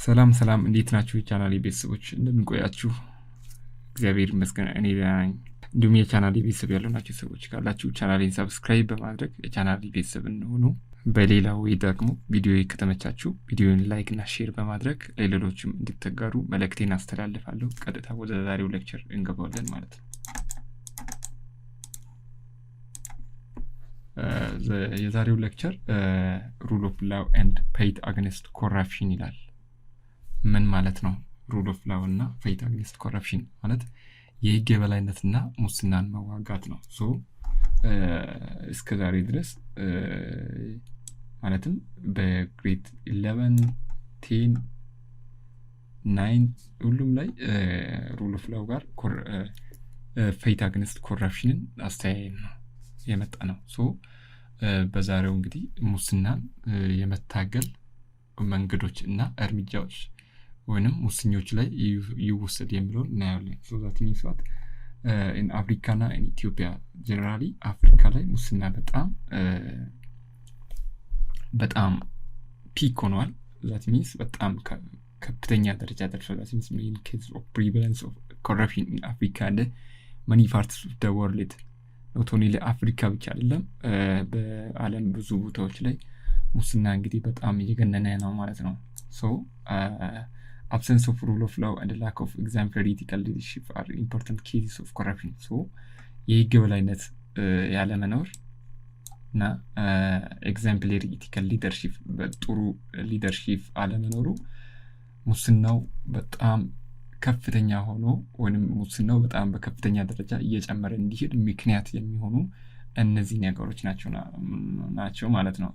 ሰላም እንዴት ናችሁ የቻናሌ ቤተሰቦች እንደምን ቆያችሁ? እግዚአብሔር ይመስገን እኔ ደህና ነኝ። እንዲሁም የቻናሌ ቤተሰብ ያልሆናችሁ ሰዎች ካላችሁ ቻናሌን ሰብስክራይብ በማድረግ የቻናሌ ቤተሰብ እንሁኑ። በሌላው ደግሞ ቪዲዮ ከተመቻችሁ ቪዲዮን ላይክ እና ሼር በማድረግ ለሌሎችም እንድትጋሩ መልእክቴን አስተላልፋለሁ። ቀጥታ ወደ ዛሬው ሌክቸር እንገባለን ማለት ነው። የዛሬው ሌክቸር ሩል ኦፍ ላው ኤንድ ፋይት አጋንስት ኮራፕሽን ይላል። ምን ማለት ነው? ሩል ኦፍ ላው እና ፋይት አጋንስት ኮራፕሽን ማለት የህግ የበላይነትና ሙስናን መዋጋት ነው። እስከ ዛሬ ድረስ ማለትም በግሬድ 11 10 9 ሁሉም ላይ ሩል ኦፍ ላው ጋር ፋይት አጋንስት ኮራፕሽንን አስተያየን ነው የመጣ ነው። በዛሬው እንግዲህ ሙስናን የመታገል መንገዶች እና እርምጃዎች ወይንም ሙስኞች ላይ ይወሰድ የሚለውን እናያለን። that means what in Africa እና in Ethiopia generally አፍሪካ ላይ ሙስና በጣም ፒክ ሆኗል። that means በጣም ከፍተኛ ደረጃ ደርሷል። that means main case of prevalence of corruption in Africa and many parts of the world not only ለአፍሪካ ብቻ አይደለም በዓለም ብዙ ቦታዎች ላይ ሙስና እንግዲህ በጣም እየገነነ ነው ማለት ነው። absence of rule of law and lack of exemplary ethical leadership are important cases of corruption. የህግ የበላይነት ያለ መኖር እና exemplary ethical leadership በጥሩ ሊደርሺፕ አለመኖሩ ሙስናው በጣም ከፍተኛ ሆኖ ወይንም ሙስናው በጣም በከፍተኛ ደረጃ እየጨመረ እንዲሄድ ምክንያት የሚሆኑ እነዚህ ነገሮች ናቸው ማለት ነው።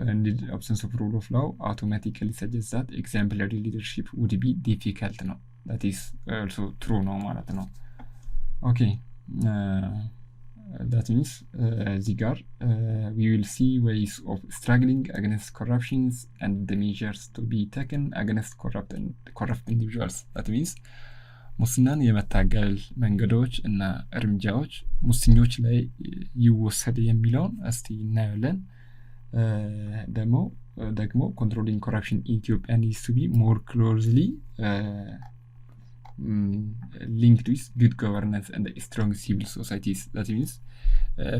and the absence of rule of law automatically suggests that exemplary leadership would be difficult no. That is also true no ማለት ነው። okay that means we will see ways of struggling against corruptions and the measures to be taken against corrupt individuals. that means ሙስናን የመታገል መንገዶች እና እርምጃዎች ሙስኞች ላይ ይወሰድ የሚለውን እስቲ እናያለን። ደግሞ controlling corruption in Ethiopia needs to be more closely linked with good governance and strong civil societies. that means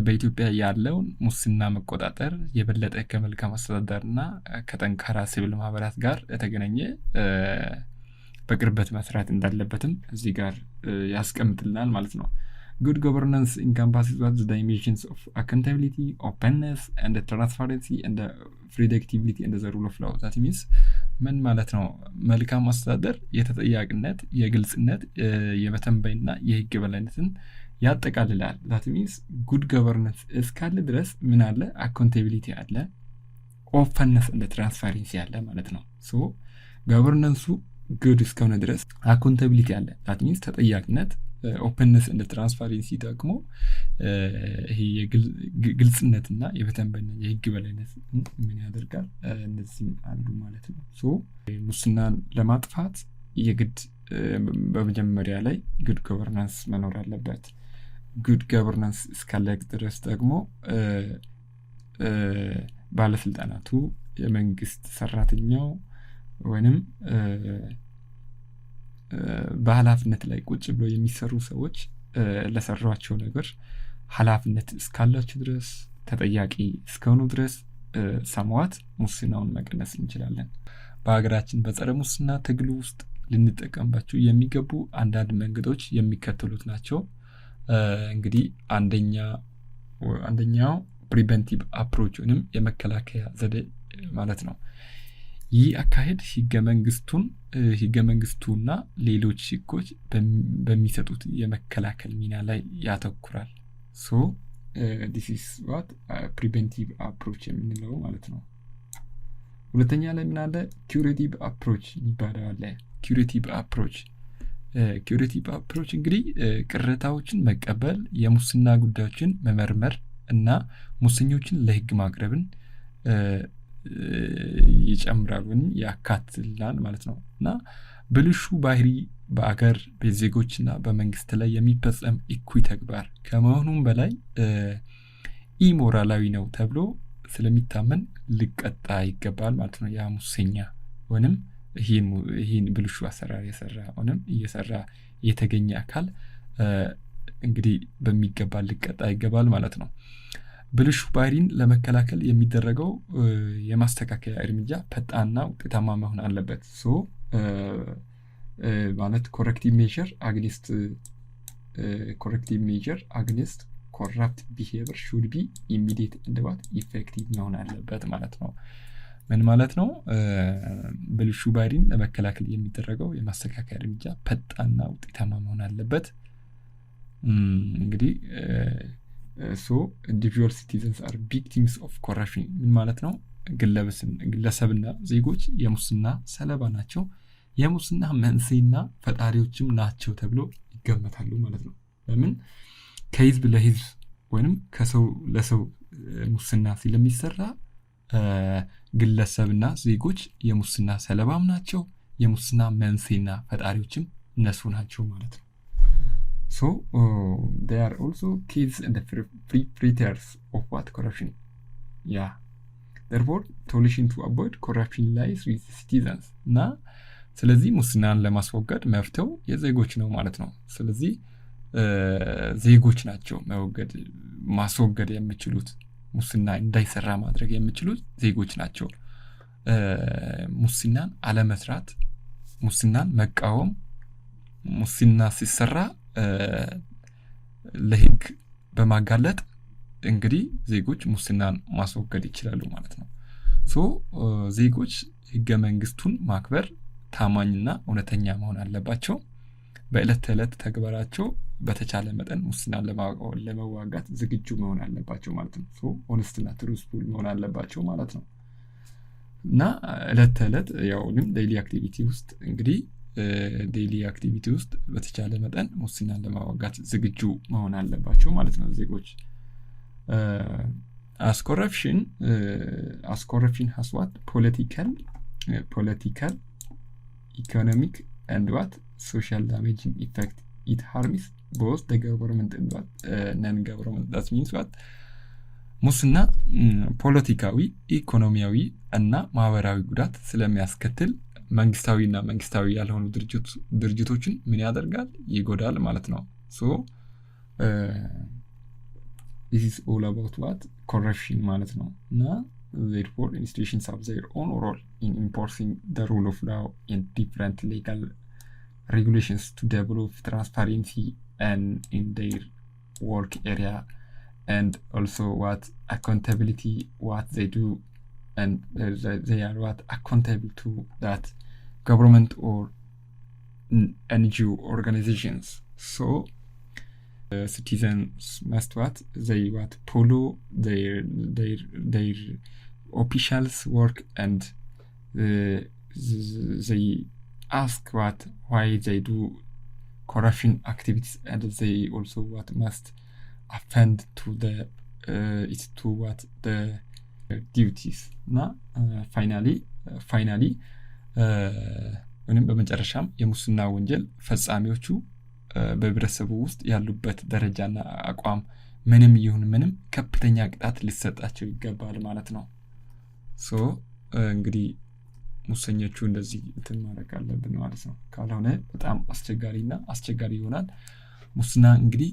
በኢትዮጵያ ያለውን ሙስና መቆጣጠር የበለጠ ከመልካም አስተዳደርና ከጠንካራ ሲቪል ማህበራት ጋር የተገናኘ በቅርበት መስራት እንዳለበትም እዚህ ጋር ያስቀምጥልናል ማለት ነው። Good governance encompasses the dimensions of accountability, openness, and transparency, and predictability and the rule of law. That means ምን ማለት ነው? መልካም አስተዳደር የተጠያቂነት፣ የግልጽነት፣ የመተንበይና የህግ የበላይነትን ያጠቃልላል። that means good governance እስካለ ድረስ ምን አለ? accountability አለ፣ openness and transparency አለ ማለት ነው። governance good እስከሆነ ድረስ accountability አለ። that means ተጠያቂነት openness and transparency ደግሞ ይሄ ግልጽነትና የበተንበይና የህግ በላይነት ምን ያደርጋል? እነዚህም አሉ ማለት ነው። ሙስናን ለማጥፋት የግድ በመጀመሪያ ላይ good governance መኖር አለበት። good governance እስካለ ድረስ ደግሞ ባለስልጣናቱ የመንግስት ሰራተኛው ወይንም በኃላፊነት ላይ ቁጭ ብሎ የሚሰሩ ሰዎች ለሰሯቸው ነገር ኃላፊነት እስካላቸው ድረስ ተጠያቂ እስከሆኑ ድረስ ሰማዋት ሙስናውን መቀነስ እንችላለን። በሀገራችን በጸረ ሙስና ትግል ውስጥ ልንጠቀምባቸው የሚገቡ አንዳንድ መንገዶች የሚከተሉት ናቸው። እንግዲህ አንደኛው ፕሪቨንቲቭ አፕሮች ወይንም የመከላከያ ዘዴ ማለት ነው። ይህ አካሄድ ህገ መንግስቱና ሌሎች ህጎች በሚሰጡት የመከላከል ሚና ላይ ያተኩራል። this is what preventive approach የምንለው ማለት ነው። ሁለተኛ ላይ ምን አለ? curative approach ይባላል። curative approach እንግዲህ ቅሬታዎችን መቀበል፣ የሙስና ጉዳዮችን መመርመር እና ሙስኞችን ለህግ ማቅረብን ይጨምራል ወይም ያካትላል ማለት ነው። እና ብልሹ ባህሪ በአገር በዜጎችና በመንግስት ላይ የሚፈጸም እኩይ ተግባር ከመሆኑም በላይ ኢሞራላዊ ነው ተብሎ ስለሚታመን ሊቀጣ ይገባል ማለት ነው። ያ ሙሰኛ ወንም ይሄን ብልሹ አሰራር የሰራ ወንም እየሰራ የተገኘ አካል እንግዲህ በሚገባ ሊቀጣ ይገባል ማለት ነው። ብልሹ ባህሪን ለመከላከል የሚደረገው የማስተካከያ እርምጃ ፈጣንና ውጤታማ መሆን አለበት። ማለት ኮሬክቲቭ ሜዠር አግኒስት ኮራፕት ቢሄቪየር ሹድ ቢ ኢሚዲየት ኤንድ ኢፌክቲቭ መሆን አለበት ማለት ነው። ምን ማለት ነው? ብልሹ ባህሪን ለመከላከል የሚደረገው የማስተካከያ እርምጃ ፈጣንና ውጤታማ መሆን አለበት። እንግዲህ individual citizens are victims of corruption ምን ማለት ነው? ግለሰብና ዜጎች የሙስና ሰለባ ናቸው፣ የሙስና መንስኤና ፈጣሪዎችም ናቸው ተብሎ ይገመታሉ ማለት ነው። ለምን? ከህዝብ ለህዝብ ወይንም ከሰው ለሰው ሙስና ስለሚሰራ ግለሰብና ዜጎች የሙስና ሰለባም ናቸው፣ የሙስና መንስኤና ፈጣሪዎችም እነሱ ናቸው ማለት ነው። they are also kids and the perpetrators of corruption. Therefore, solution to avoid corruption lies with citizens. እና ስለዚህ ሙስናን ለማስወገድ መፍትሄው የዜጎች ነው ማለት ነው። ስለዚህ ዜጎች ናቸው ማስወገድ የሚችሉት፣ ሙስና እንዳይሰራ ማድረግ የሚችሉት ዜጎች ናቸው። ሙስናን አለመስራት፣ ሙስናን መቃወም፣ ሙስና ሲሰራ ለህግ በማጋለጥ እንግዲህ ዜጎች ሙስናን ማስወገድ ይችላሉ ማለት ነው። ዜጎች ህገ መንግስቱን ማክበር፣ ታማኝና እውነተኛ መሆን አለባቸው። በዕለት ተዕለት ተግባራቸው በተቻለ መጠን ሙስናን ለመዋጋት ዝግጁ መሆን አለባቸው ማለት ነው። ሆነስትና ትሩስፉል መሆን አለባቸው ማለት ነው። እና ዕለት ተዕለት ዴይሊ አክቲቪቲ ውስጥ እንግዲህ በተቻለ መጠን ሙስናን ለማዋጋት ዝግጁ መሆን አለባቸው ማለት ነው ዜጎች። as corruption has political, economic and social damaging effect. It harms both the government and non-government. That means ሙስና ፖለቲካዊ፣ ኢኮኖሚያዊ እና ማህበራዊ ጉዳት ስለሚያስከትል መንግስታዊና መንግስታዊ ያልሆኑ ድርጅቶችን ምን ያደርጋል? ይጎዳል ማለት ነው። this is all about corruption ማለት ነው። እና therefore institutions have their own role in enforcing the rule of law and different legal regulations to develop transparency and in their work area, and also accountability what they do, and they are accountable to that government or NGO organizations. Citizens must they follow their officials work, and they ask why they do corruption activities, and they also must offend to the duties. Now finally ወይም በመጨረሻም የሙስና ወንጀል ፈጻሚዎቹ በህብረተሰቡ ውስጥ ያሉበት ደረጃና አቋም ምንም ይሁን ምንም ከፍተኛ ቅጣት ሊሰጣቸው ይገባል ማለት ነው። እንግዲህ ሙሰኞቹ እንደዚህ ማድረግ አለብን ማለት ነው። ካልሆነ በጣም አስቸጋሪ ይሆናል። ሙስና እንግዲህ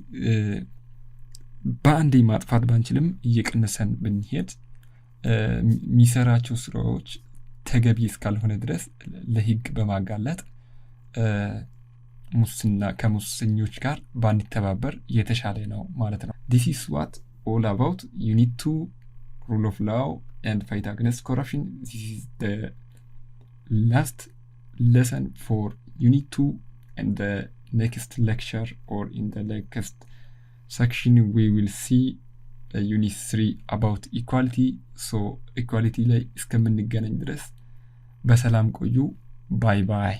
በአንዴ ማጥፋት ባንችልም እየቀነሰን ብንሄድ የሚሰራቸው ስራዎች ተገቢ እስካልሆነ ድረስ ለህግ በማጋለጥ ከሙሰኞች ጋር ባንተባበር የተሻለ ነው ማለት ነው። This is all about unit 2 rule of law and fight against corruption. This is the last lesson for unit 2, and the next lecture or in the next section we will see unit 3 about equality. equality ላይ እስከምንገናኝ ድረስ በሰላም ቆዩ። ባይ ባይ።